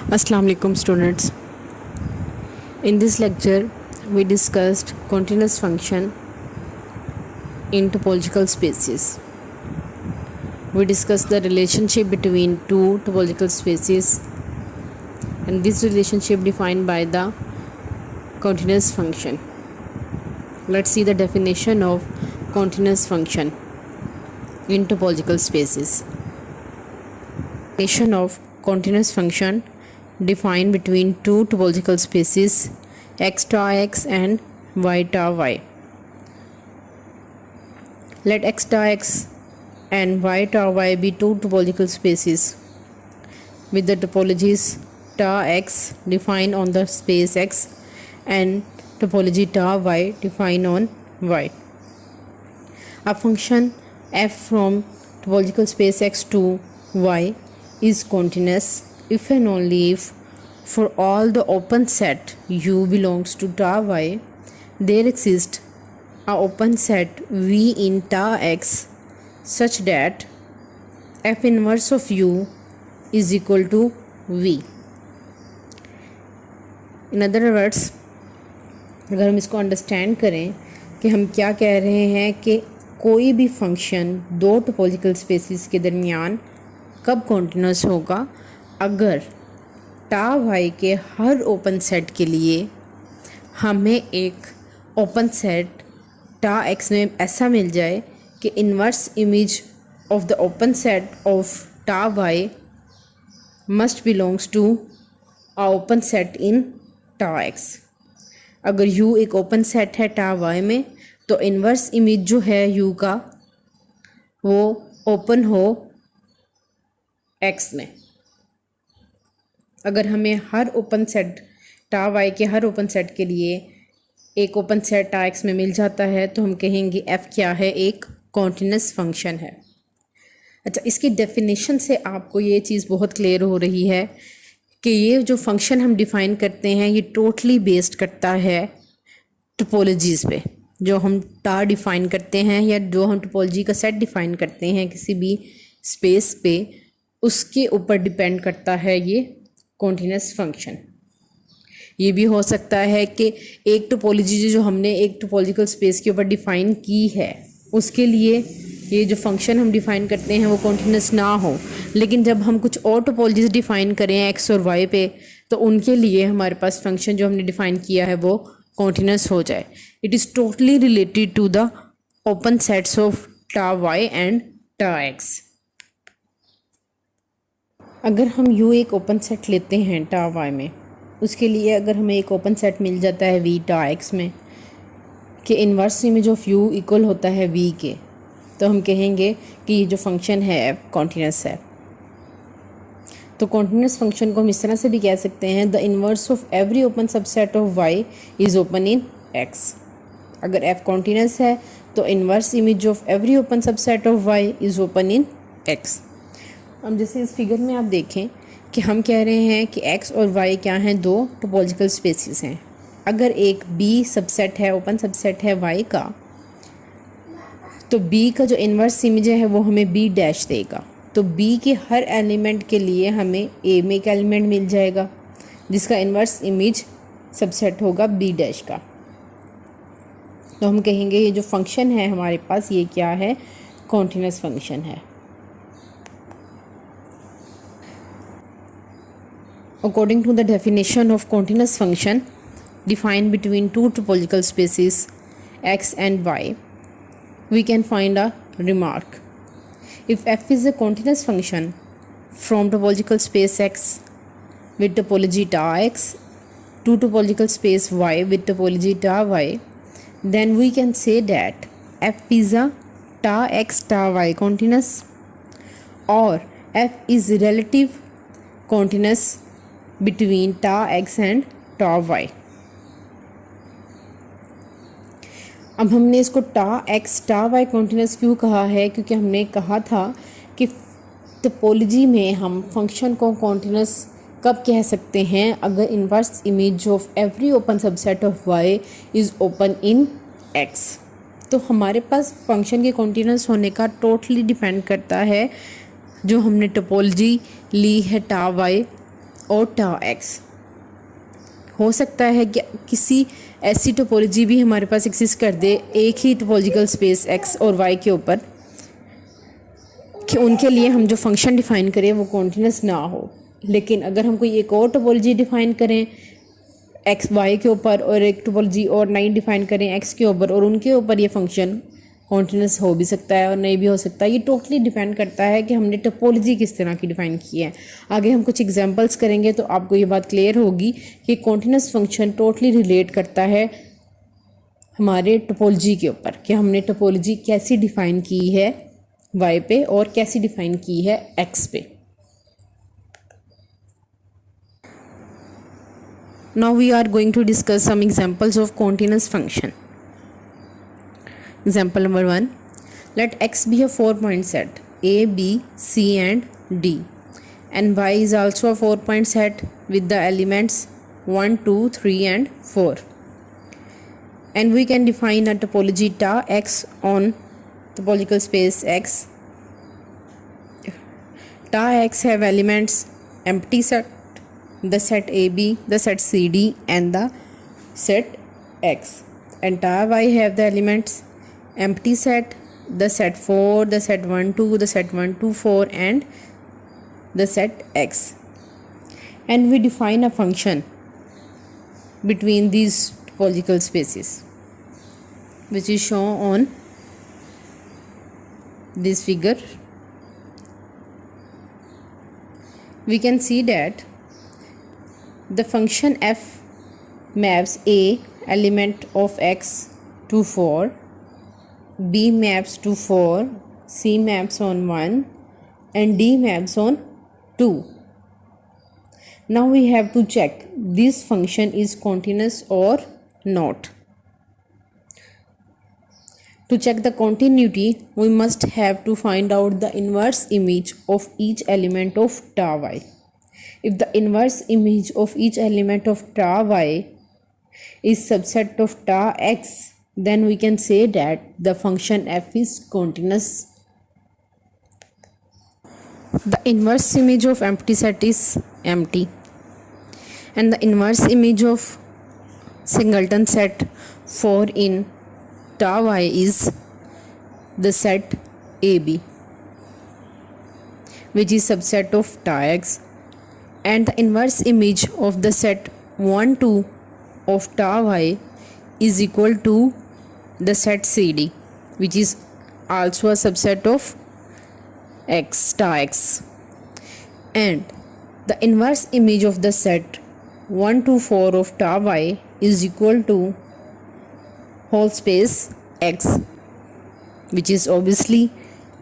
Assalamu alaikum students. In this lecture we discussed continuous function in topological spaces. We discussed the relationship between two topological spaces, and this relationship defined by the continuous function. Let's see the definition of continuous function in topological spaces. Definition of continuous function defined between two topological spaces x star x and y star y. Let x star x and y star y be two topological spaces with the topologies star x defined on the space x and topology star y defined on y. A function f from topological space x to y is continuous if and only if for all the open set U belongs to star y, there exists a open set V in star x such that f inverse of U is equal to V. In other words, अगर हम इसको understand करें कि हम क्या कह रहे हैं कि कोई भी फंक्शन दो टोपोलॉजिकल स्पेसिस के दरमियान कब कॉन्टिन्यूस होगा, अगर टा वाई के हर ओपन सेट के लिए हमें एक ओपन सेट टा एक्स में ऐसा मिल जाए कि inverse image of the open set of tau Y must belongs to a open set in tau X. अगर यू एक ओपन सेट है टा वाई में तो इन्वर्स इमेज जो है यू का वो ओपन हो एक्स में. अगर हमें हर ओपन सेट टा वाई के हर ओपन सेट के लिए एक ओपन सेट टा एक्स में मिल जाता है तो हम कहेंगे एफ क्या है, एक कॉन्टिन्यूस फंक्शन है. अच्छा, इसकी डेफिनेशन से आपको ये चीज़ बहुत क्लियर हो रही है कि ये जो फंक्शन हम डिफ़ाइन करते हैं ये टोटली बेस्ड करता है टोपोलॉजीज़ पे. जो हम टा डिफ़ाइन करते हैं या जो हम टोपोलॉजी का सेट डिफ़ाइन करते हैं किसी भी स्पेस पे, उसके ऊपर डिपेंड करता है ये कॉन्टिन्यूस फंक्शन. ये भी हो सकता है कि एक टोपोलॉजी जो हमने एक टोपोलॉजिकल स्पेस के ऊपर डिफ़ाइन की है उसके लिए ये जो फंक्शन हम डिफ़ाइन करते हैं वो कॉन्टिन्यूस ना हो, लेकिन जब हम कुछ और टोपोलॉजीज डिफ़ाइन करें एक्स और वाई पे तो उनके लिए हमारे पास फंक्शन जो हमने डिफ़ाइन किया है वो कॉन्टिन्यूस हो जाए. It is totally related to the open sets of tau Y and tau X. अगर हम यू एक ओपन सेट लेते हैं टा वाई में, उसके लिए अगर हमें एक ओपन सेट मिल जाता है वी टा एक्स में कि inverse image of you equal होता है वी के, तो हम कहेंगे कि ये जो फंक्शन है कॉन्टिन्यूस है. तो कॉन्टिन्यूस फंक्शन को हम इस तरह से भी कह सकते हैं the inverse of every open subset of Y is open in X. अगर एफ कॉन्टिन्यूस है तो inverse image of every open subset of Y is open in X. हम जैसे इस फिगर में आप देखें कि हम कह रहे हैं कि x और y क्या हैं, दो टोपोलॉजिकल स्पेसिस हैं. अगर एक b सबसेट है, ओपन सबसेट है y का, तो b का जो इन्वर्स इमेज है वो हमें b डैश देगा. तो b के हर एलिमेंट के लिए हमें a में एक एलिमेंट मिल जाएगा जिसका इन्वर्स इमेज सबसेट होगा b डैश का. तो हम कहेंगे ये जो फंक्शन है हमारे पास ये क्या है, कॉन्टिन्यूस फंक्शन है. According to the definition of continuous function defined between two topological spaces x and y, we can find a remark. If f is a continuous function from topological space x with topology ta x to topological space y with topology ta y, then we can say that f is a ta x ta y continuous, or f is relative continuous between ta x and ta y. अब हमने इसको टा x टा Y continuous क्यों कहा है, क्योंकि हमने कहा था कि टोपोलॉजी में हम फंक्शन को कॉन्टिन्यूस कब कह सकते हैं, अगर inverse image of every open subset of Y is open in X. तो हमारे पास फंक्शन के कॉन्टिन्यूस होने का टोटली डिपेंड करता है जो हमने टोपोलॉजी ली है टा वाई और टा एक्स। हो सकता है कि किसी ऐसी टोपोलॉजी भी हमारे पास एग्जिस्ट कर दे एक ही टोपोलॉजिकल स्पेस एक्स और वाई के ऊपर कि उनके लिए हम जो फंक्शन डिफ़ाइन करें वो कॉन्टिन्यूस ना हो। लेकिन अगर हम कोई एक और टोपोलॉजी डिफ़ाइन करें एक्स वाई के ऊपर और एक टोपोलॉजी और नई डिफ़ाइन करें एक्स के ऊपर और उनके ऊपर ये फंक्शन कॉन्टिन्यूस हो भी सकता है और नहीं भी हो सकता है। ये टोटली डिपेंड करता है कि हमने टोपोलॉजी किस तरह की डिफ़ाइन की है। आगे हम कुछ एग्जांपल्स करेंगे तो आपको ये बात क्लियर होगी कि कॉन्टिन्यूस फंक्शन टोटली रिलेट करता है हमारे टोपोलॉजी के ऊपर कि हमने टोपोलॉजी कैसी डिफ़ाइन की है वाई पे और कैसी डिफ़ाइन की है एक्स पे। Now we are going to discuss some examples of continuous function. Example number 1. Let x be a 4-point set a, b, c and d, and y is also a 4-point set with the elements 1, 2, 3 and 4. And we can define a topology ta x on topological space x. Ta x have elements empty set, the set AB, the set CD and the set X, and ta Y have the elements empty set, the set 4, the set 1 2, the set 1 2 4 and the set X. And we define a function between these topological spaces which is shown on this figure. We can see that the function f maps a element of x to 4, b maps to 4, c maps on 1 and d maps on 2. Now we have to check this function is continuous or not. To check the continuity, we must have to find out the inverse image of each element of ta y. If the inverse image of each element of ta y is subset of ta x, then we can say that the function f is continuous. The inverse image of empty set is empty, and the inverse image of singleton set 4 in ta y is the set AB, which is subset of ta x. And the inverse image of the set 1 2 of ta y is equal to the set CD, which is also a subset of x ta x. And the inverse image of the set 1 2 4 of ta y is equal to whole space x, which is obviously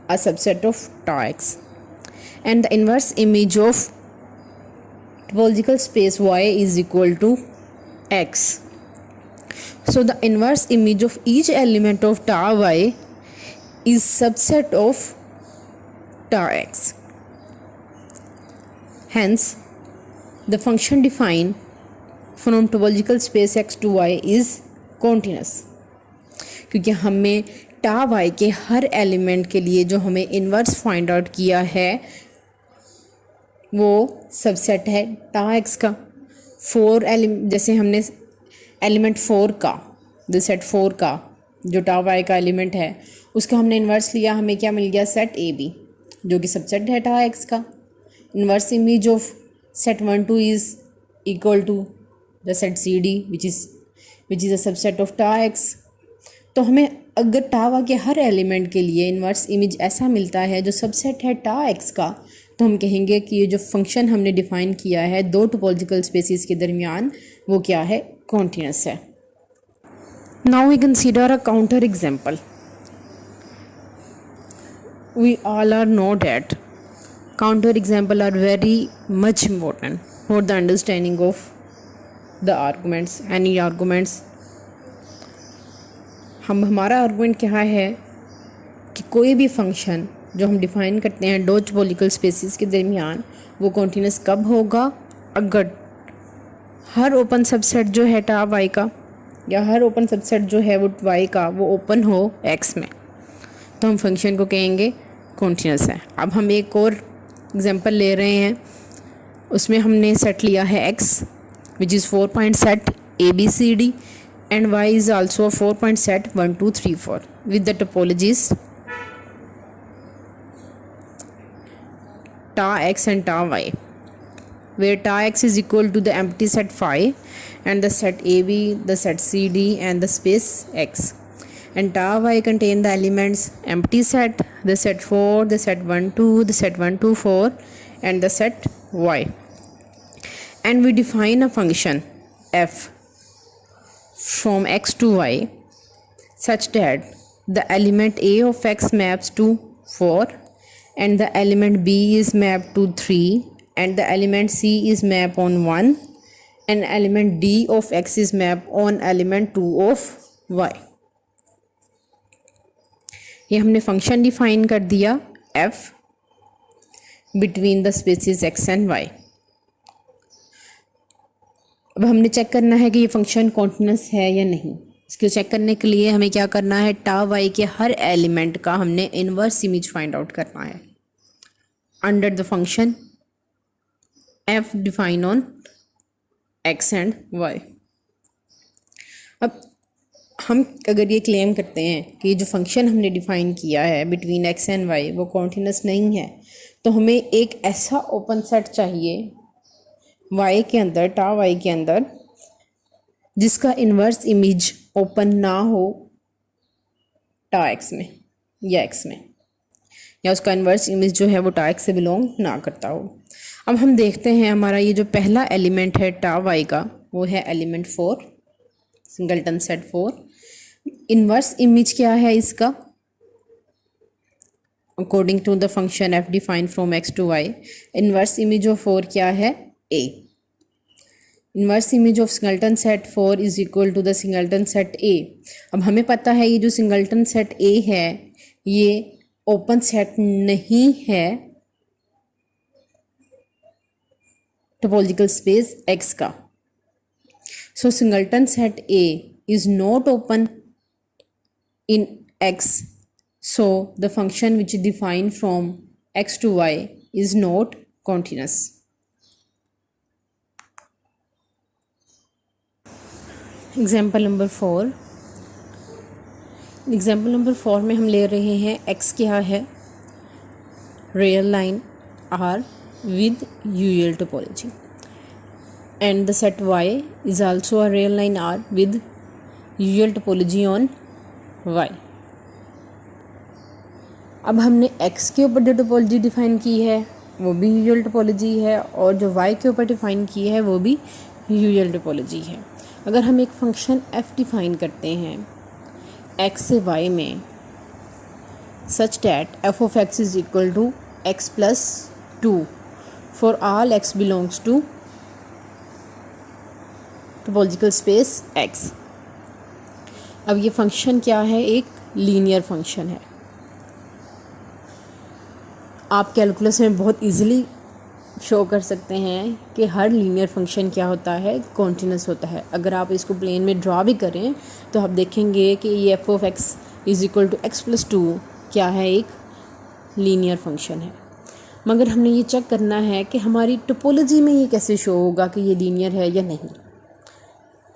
a subset of ta x. And the inverse image of topological space y is equal to x. So the inverse image of each element of ta y is subset of ta x. Hence the function defined from topological space x to y is continuous, क्योंकि हमें टा y के हर element के लिए जो हमें inverse find out किया है वो सबसेट है टा एक्स का। 4 एलिमेंट, जैसे हमने एलिमेंट 4 का, द सेट 4 का जो टा वाई का एलिमेंट है उसका हमने इन्वर्स लिया, हमें क्या मिल गया, सेट ए बी जो कि सबसेट है टा एक्स का। Inverse image of set 1 2 is equal to the set C D which is a subset of tau X. तो हमें अगर टावा के हर एलिमेंट के लिए इन्वर्स इमेज ऐसा मिलता है जो सबसेट है टा एक्स का, तो हम कहेंगे कि ये जो फंक्शन हमने डिफ़ाइन किया है दो टोपोलॉजिकल स्पेसिस के दरमियान वो क्या है, कॉन्टिन्यूस है। Now we consider a counter example. We all are know that counter example are very much important for the understanding of the arguments, any arguments. हमारा आर्गूमेंट क्या है कि कोई भी फंक्शन जो हम डिफ़ाइन करते हैं दो टोपोलॉजिकल स्पेसिस के दरमियान वो कॉन्टिन्यूस कब होगा, अगर हर ओपन सबसेट जो है टा वाई का या हर ओपन सबसेट जो है वो वाई का वो ओपन हो एक्स में, तो हम फंक्शन को कहेंगे कॉन्टिन्यूस है। अब हम एक और एग्जांपल ले रहे हैं उसमें हमने सेट लिया है x which is 4 point set ABCD and y is also a 4 point set 1 2 3 4 with the topologies ta x and ta y, where ta x is equal to the empty set phi and the set AB, the set CD and the space x, and ta y contain the elements empty set, the set 4, the set 1 2, the set 1 2 4 and the set y. And we define a function f from x to y such that the element a of x maps to 4 and the element b is mapped to 3 and the element c is mapped on 1 and element d of x is mapped on element 2 of y. ये हमने function define कर दिया f between the spaces x and y. अब हमने check करना है कि ये फंक्शन कॉन्टिन्यूस है या नहीं. इसको चेक करने के लिए हमें क्या करना है, टा वाई के हर एलिमेंट का हमने इन्वर्स इमेज फाइंड आउट करना है under the function f define on x and y. अब हम अगर ये क्लेम करते हैं कि ये जो फंक्शन हमने डिफ़ाइन किया है बिटवीन x एंड y वो कॉन्टिन्यूस नहीं है, तो हमें एक ऐसा ओपन सेट चाहिए y के अंदर, टा y के अंदर, जिसका इन्वर्स इमेज ओपन ना हो टा x में या x में, या उसका इन्वर्स इमेज जो है वो टा x से बिलोंग ना करता हो. अब हम देखते हैं हमारा ये जो पहला एलिमेंट है टा y का वो है element 4, singleton set 4. Inverse image क्या है इसका, according to the function f define from x to y, inverse image of 4 क्या है, a. Inverse image of singleton set 4 is equal to the singleton set a. अब हमें पता है ये जो सिंगलटन सेट a है ये ओपन सेट नहीं है टोपोलॉजिकल स्पेस x का. So singleton set a is not open in x, so the function which is defined from x to y is not continuous. Example number 4. Example number 4 में हम ले रहे हैं x क्या है, real line R with UL topology and the set y is also a real line R with UL topology on y. अब हमने x के ऊपर जो टोपोलॉजी डिफ़ाइन की है वो भी UL टोपोलॉजी है और जो y के ऊपर डिफ़ाइन की है वो भी UL टोपोलॉजी है. अगर हम एक फंक्शन f डिफ़ाइन करते हैं x से y में such that f of x is equal to x plus 2 for all x belongs to topological space x. अब ये फंक्शन क्या है, एक लीनियर फंक्शन है. आप कैलकुलस में बहुत इजीली शो कर सकते हैं कि हर लीनियर फंक्शन क्या होता है, कॉन्टिन्यूस होता है. अगर आप इसको प्लेन में ड्रा भी करें तो आप देखेंगे कि ये f of x is equal to x plus 2 क्या है, एक लीनियर फंक्शन है. मगर हमने ये चेक करना है कि हमारी टोपोलॉजी में ये कैसे शो होगा कि ये लीनियर है या नहीं.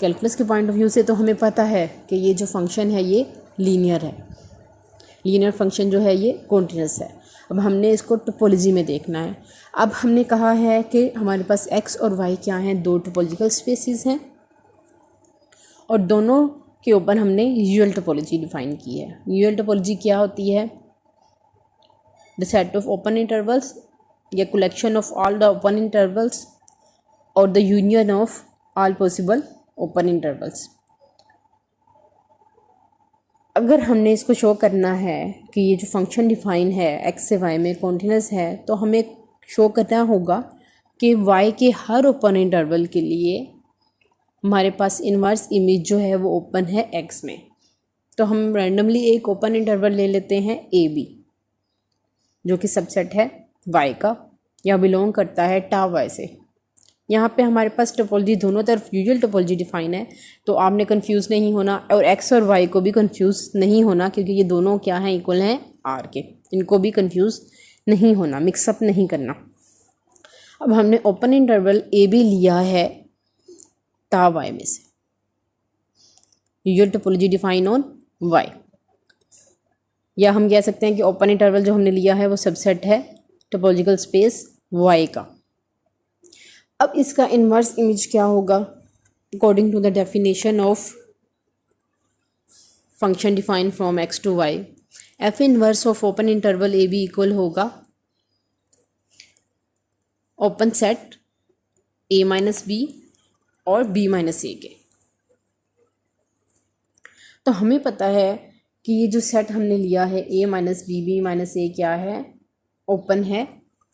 कैलकुलस के पॉइंट ऑफ व्यू से तो हमें पता है कि ये जो फंक्शन है ये लीनियर है, लीनियर फंक्शन जो है ये कॉन्टिन्यूस है. अब हमने इसको टोपोलॉजी में देखना है. अब हमने कहा है कि हमारे पास x और y क्या हैं, दो टोपोलॉजिकल स्पेसिस हैं और दोनों के ऊपर हमने यूएल टोपोलॉजी डिफ़ाइन की है. यूएल टोपोलॉजी क्या होती है, the set of open intervals या collection of all the open intervals और the union of all possible open intervals. अगर हमने इसको शो करना है कि ये जो फंक्शन डिफ़ाइन है x से y में कॉन्टिन्यूस है, तो हमें शो करना होगा कि y के हर ओपन इंटरवल के लिए हमारे पास इन्वर्स इमेज जो है वो ओपन है x में. तो हम रैंडमली एक ओपन इंटरवल ले लेते हैं AB जो कि सबसेट है y का या बिलोंग करता है टा y से. यहाँ पे हमारे पास टोपोलॉजी दोनों तरफ यूजुअल टोपोलॉजी डिफ़ाइन है, तो आपने कंफ्यूज नहीं होना और x और y को भी कंफ्यूज नहीं होना क्योंकि ये दोनों क्या हैं, इक्वल हैं R के. इनको भी कंफ्यूज नहीं होना, मिक्सअप नहीं करना. अब हमने ओपन इंटरवल ए बी लिया है टा वाई में से, user topology define on Y, या हम कह सकते हैं कि ओपन इंटरवल जो हमने लिया है वो सबसेट है टोपोलॉजिकल स्पेस वाई का। अब इसका इन्वर्स इमेज क्या होगा according to the definition of function define from X to Y, F inverse of open interval A B equal होगा open set A minus B और बी माइनस ए के। तो हमें पता है कि ये जो सेट हमने लिया है A minus B minus A क्या है, ओपन है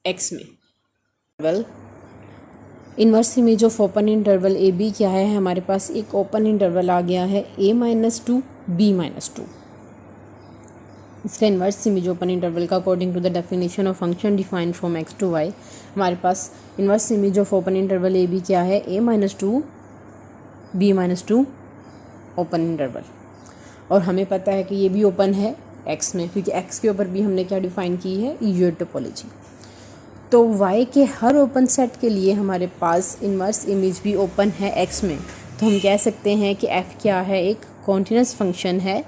एक्स में। Well inverse image of open interval A B क्या है, हमारे पास एक ओपन इंटरवल आ गया है A minus two B minus two. इसका इन्वर्स इमेज ओपन इंटरवल का according to the definition of function define from X to Y, हमारे पास inverse image of open interval A B क्या है, A minus two B minus two open interval. और हमें पता है कि ये भी ओपन है एक्स में, क्योंकि एक्स के ऊपर भी हमने क्या डिफाइन की है, यूजर टोपोलॉजी। तो y के हर ओपन सेट के लिए हमारे पास इन्वर्स इमेज भी ओपन है x में, तो हम कह सकते हैं कि f क्या है, एक कॉन्टिन्यूस फंक्शन है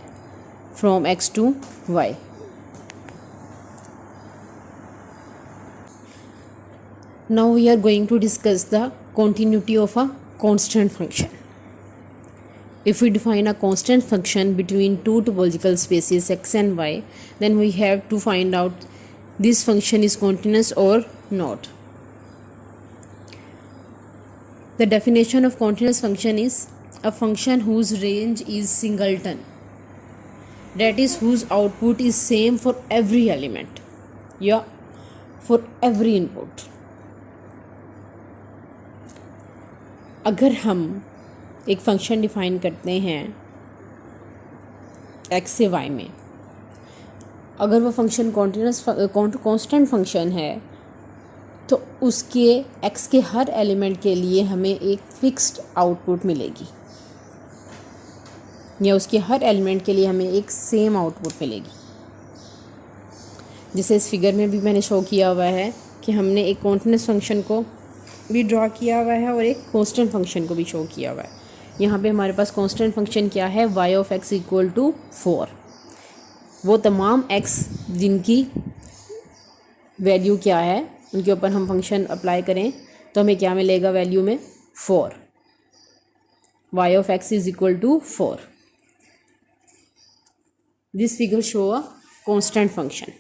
from x to y। Now we are going to discuss the continuity of a constant function. If we define a constant function between two topological spaces x and y, then we have to find out this function is continuous or not. The definition of continuous function is a function whose range is singleton, that is whose output is same for every element, yeah, for every input. अगर हम एक function define करते हैं x से y में, अगर वो function continuous constant function है तो उसके x के हर एलिमेंट के लिए हमें एक फिक्स्ड आउटपुट मिलेगी, या उसके हर एलिमेंट के लिए हमें एक सेम आउटपुट मिलेगी। जैसे इस फिगर में भी मैंने शो किया हुआ है कि हमने एक कॉन्टिन्यूस फंक्शन को भी ड्रॉ किया हुआ है और एक कांस्टेंट फंक्शन को भी शो किया हुआ है। यहाँ पे हमारे पास कांस्टेंट फंक्शन क्या है, y of x equal to 4। वो तमाम x जिनकी वैल्यू क्या है उनके ऊपर हम फंक्शन अप्लाई करें तो हमें क्या मिलेगा वैल्यू में, 4। y of x is equal to 4। This figure show a constant function.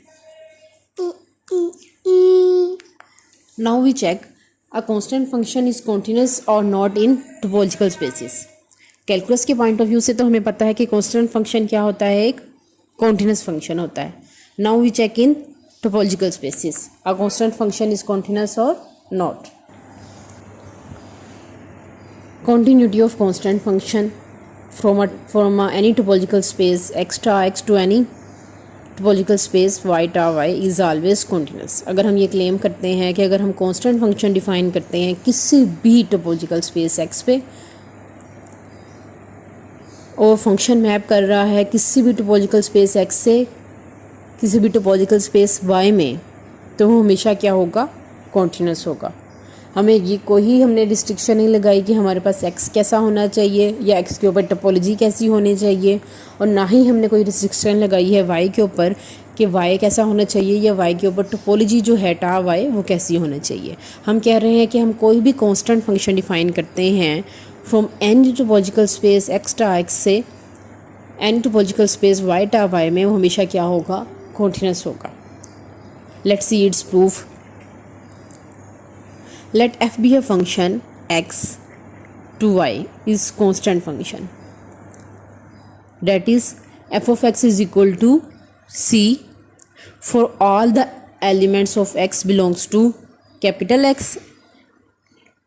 Now we check a constant function is continuous or not in topological spaces. Calculus के पॉइंट ऑफ व्यू से तो हमें पता है कि constant function क्या होता है, एक continuous function होता है। Now we check in topological spaces. A constant function is continuous or not. Continuity of constant function from any topological space x star x to any topological space Y tau Y is always continuous. अगर हम ये claim करते हैं कि अगर हम constant function define करते हैं किसी भी टोपोलॉजिकल स्पेस एक्स पे और फंक्शन मैप कर रहा है किसी भी टोपोलॉजिकल स्पेस एक्स से किसी भी टोपोलॉजिकल स्पेस वाई में, तो वो हमेशा क्या होगा, कॉन्टिन्यूस होगा। हमें ये कोई हमने रिस्ट्रिक्शन नहीं लगाई कि हमारे पास एक्स कैसा होना चाहिए या एक्स के ऊपर टोपोलॉजी कैसी होनी चाहिए, और ना ही हमने कोई रिस्ट्रिक्शन लगाई है वाई के ऊपर कि वाई कैसा होना चाहिए या वाई के ऊपर टोपोलॉजी जो है टा वाई वो कैसी होना चाहिए। हम कह रहे हैं कि हम कोई भी कांस्टेंट फंक्शन डिफाइन करते हैं from any topological space x टा एक्स से any topological space Y tau Y में, वो हमेशा क्या होगा, कॉन्टिन्यूस होगा। Let's see it's proof. Let f be a function x to y is constant function, that is f of x is equal to c for all the elements of x belongs to capital X,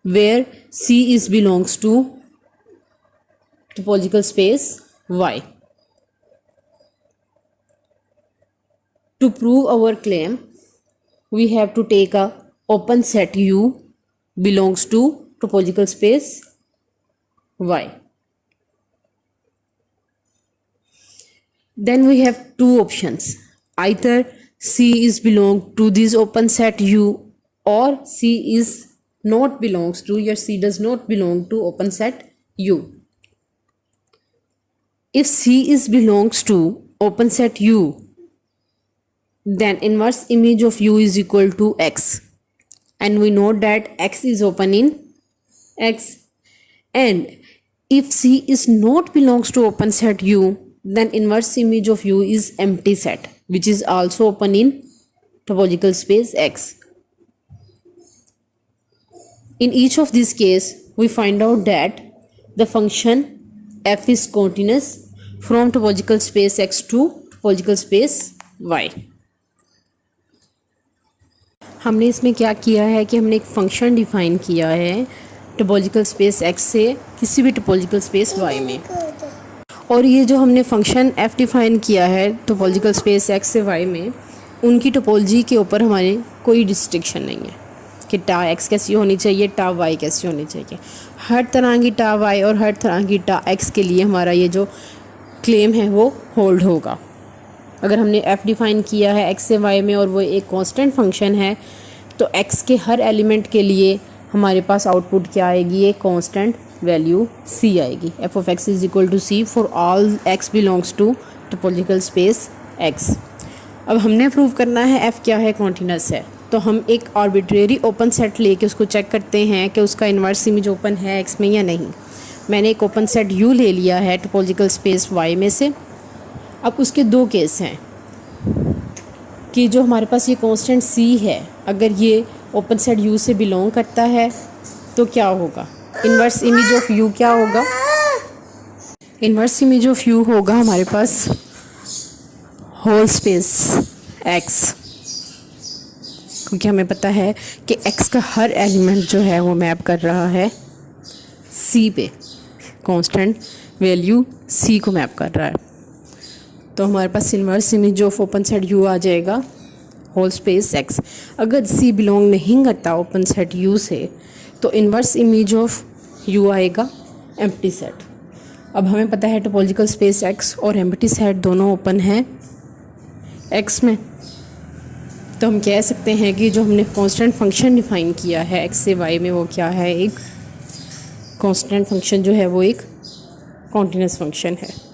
where c is belongs to topological space y. To prove our claim we have to take a open set U belongs to topological space y. Then we have two options, either C is belong to this open set U or C is not belongs to, या C does not belong to open set U. If C is belongs to open set U, then inverse image of U is equal to X, and we know that X is open in X. And if C is not belongs to open set U, then inverse image of U is empty set, which is also open in topological space X. In each of these case, we find out that the function f is continuous from topological space X to topological space Y. हमने इसमें क्या किया है कि हमने एक function define किया है टोपोलॉजिकल स्पेस X से किसी भी टोपोलॉजिकल स्पेस Y में, और ये जो हमने फंक्शन f डिफाइन किया है टोपोलॉजिकल स्पेस X से Y में, उनकी टोपोलॉजी के ऊपर हमारे कोई रिस्ट्रिक्शन नहीं है कि टा x कैसी होनी चाहिए, टा y कैसी होनी चाहिए। हर तरह की टा y और हर तरह की टा x के लिए हमारा ये जो क्लेम है वो होल्ड होगा। अगर हमने f डिफ़ाइन किया है x से y में और वो एक कांस्टेंट फंक्शन है, तो x के हर एलिमेंट के लिए हमारे पास आउटपुट क्या आएगी, एक कांस्टेंट वैल्यू c आएगी। f of x is equal to c for all x belongs to topological space x। अब हमने प्रूव करना है f क्या है, कॉन्टिन्यूस है। तो हम एक आर्बिट्रेरी ओपन सेट लेके उसको चेक करते हैं कि उसका इन्वर्स इमेज ओपन है x में या नहीं। मैंने एक ओपन सेट U ले लिया है टोपोलॉजिकल स्पेस Y में से। अब उसके दो केस हैं कि जो हमारे पास ये कांस्टेंट C है, अगर ये ओपन सेट U से बिलोंग करता है तो क्या होगा, इन्वर्स इमेज ऑफ U क्या होगा, इन्वर्स इमेज ऑफ U होगा हमारे पास होल स्पेस X, क्योंकि हमें पता है कि x का हर एलिमेंट जो है वो मैप कर रहा है c पे, कांस्टेंट वैल्यू c को मैप कर रहा है। तो हमारे पास inverse image of open set u आ जाएगा होल स्पेस x। अगर c बिलोंग नहीं करता ओपन सेट u से, तो इन्वर्स इमेज ऑफ u आएगा एम्प्टी सेट। अब हमें पता है टोपोलॉजिकल स्पेस x और एम्प्टी सेट दोनों ओपन हैं x में, तो हम कह सकते हैं कि जो हमने कांस्टेंट फंक्शन डिफ़ाइन किया है x से y में, वो क्या है, एक कांस्टेंट फंक्शन जो है वो एक कॉन्टिन्यूस फंक्शन है।